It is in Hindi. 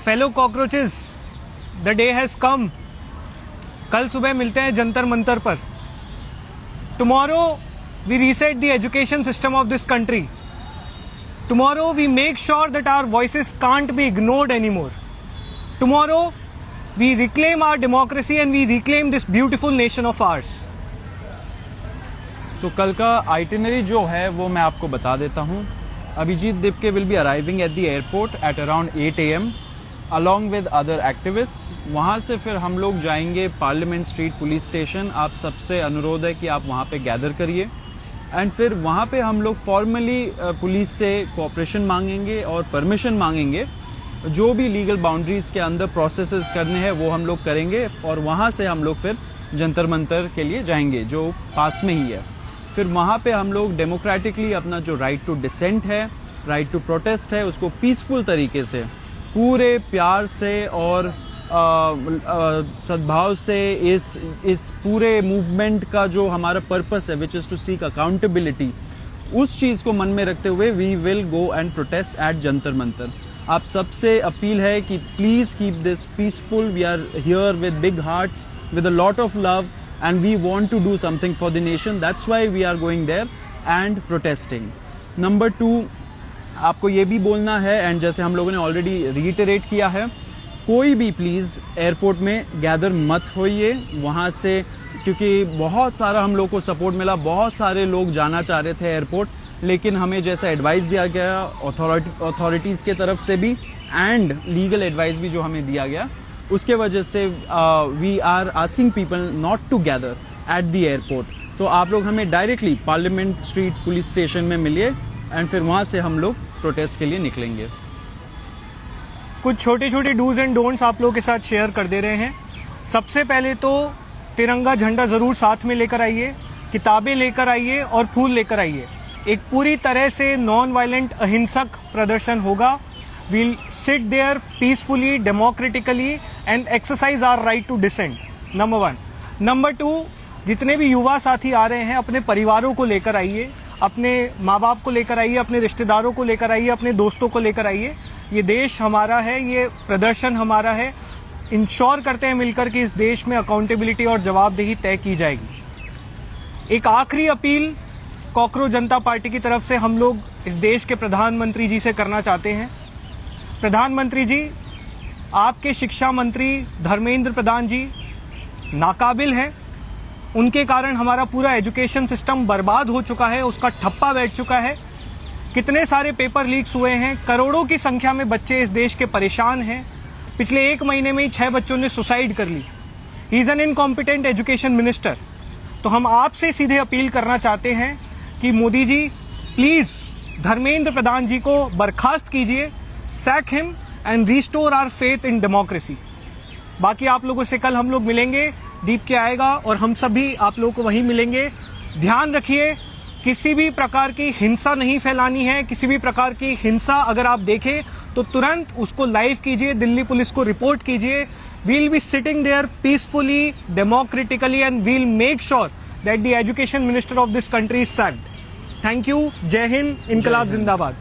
Fellow cockroaches, the day has come. कल सुबह मिलते हैं जंतर मंतर पर। Tomorrow we reset the education system of this country. Tomorrow we make sure that our voices can't be ignored anymore. Tomorrow we reclaim our democracy and we reclaim this beautiful nation of ours. So कल का आइटिनरी जो है वो मैं आपको बता देता हूँ। Abhijeet Dipke will be arriving at the airport at around 8 AM along with other activists। वहाँ से फिर हम लोग जाएंगे पार्लियामेंट स्ट्रीट पुलिस स्टेशन। आप सबसे अनुरोध है कि आप वहाँ पे गैदर करिए एंड फिर वहाँ पे हम लोग फॉर्मली पुलिस से कोऑपरेशन मांगेंगे और परमिशन मांगेंगे। जो भी लीगल बाउंड्रीज के अंदर प्रोसेसेस करने हैं वो हम लोग करेंगे और वहाँ से हम लोग फिर जंतर मंतर के लिए जाएंगे जो पास में ही है। फिर वहाँ पे हम लोग डेमोक्रेटिकली अपना जो राइट टू डिसेंट है, राइट टू प्रोटेस्ट है, उसको पीसफुल तरीके से पूरे प्यार से और सद्भाव से इस पूरे मूवमेंट का जो हमारा पर्पस है which is to seek accountability, उस चीज को मन में रखते हुए we will go and protest at Jantar Mantar. आप सबसे अपील है कि please keep this peaceful. We are here with big hearts, with a lot of love and we want to do something for the nation. That's why we are going there and protesting. Number 2, आपको ये भी बोलना है एंड जैसे हम लोगों ने ऑलरेडी रीइटरेट किया है, कोई भी प्लीज एयरपोर्ट में गैदर मत होइए वहाँ से, क्योंकि बहुत सारा हम लोग को सपोर्ट मिला। बहुत सारे लोग जाना चाह रहे थे एयरपोर्ट, लेकिन हमें जैसा एडवाइस दिया गया अथॉरिटीज के तरफ से भी एंड लीगल एडवाइस भी जो हमें दिया गया, उसके वजह से we are asking people not to gather at the airport. तो आप लोग हमें directly Parliament Street police station में मिलिए एंड फिर वहां से हम लोग प्रोटेस्ट के लिए निकलेंगे। कुछ छोटे छोटे डूज एंड डोंट्स आप लोगों के साथ शेयर कर दे रहे हैं। सबसे पहले तो तिरंगा झंडा जरूर साथ में लेकर आइए, किताबें लेकर आइए और फूल लेकर आइए। एक पूरी तरह से नॉन वायलेंट अहिंसक प्रदर्शन होगा। We'll sit there peacefully, democratically and exercise our right to dissent. Number 1. Number 2, जितने भी युवा साथी आ रहे हैं अपने परिवारों को लेकर आइए, अपने माँ बाप को लेकर आइए, अपने रिश्तेदारों को लेकर आइए, अपने दोस्तों को लेकर आइए। ये देश हमारा है, ये प्रदर्शन हमारा है। इंश्योर करते हैं मिलकर कि इस देश में अकाउंटेबिलिटी और जवाबदेही तय की जाएगी। एक आखिरी अपील कॉकरोच जनता पार्टी की तरफ से हम लोग इस देश के प्रधानमंत्री जी से करना चाहते हैं। प्रधानमंत्री जी, आपके शिक्षा मंत्री धर्मेंद्र प्रधान जी नाकाबिल हैं। उनके कारण हमारा पूरा एजुकेशन सिस्टम बर्बाद हो चुका है, उसका ठप्पा बैठ चुका है। कितने सारे पेपर लीक्स हुए हैं, करोड़ों की संख्या में बच्चे इस देश के परेशान हैं। पिछले 1 महीने में ही 6 बच्चों ने सुसाइड कर ली। He is an incompetent education minister. तो हम आपसे सीधे अपील करना चाहते हैं कि मोदी जी प्लीज धर्मेंद्र प्रधान जी को बर्खास्त कीजिए, sack him and restore our faith in democracy। बाकी आप लोगों से कल हम लोग मिलेंगे, दीप के आएगा और हम सभी आप लोगों को वहीं मिलेंगे। ध्यान रखिए, किसी भी प्रकार की हिंसा नहीं फैलानी है। किसी भी प्रकार की हिंसा अगर आप देखें तो तुरंत उसको लाइव कीजिए, दिल्ली पुलिस को रिपोर्ट कीजिए। we'll be sitting there peacefully, democratically and we'll make sure that the education minister of this country is sacked। Thank you. जय हिंद, इनकलाब जिंदाबाद।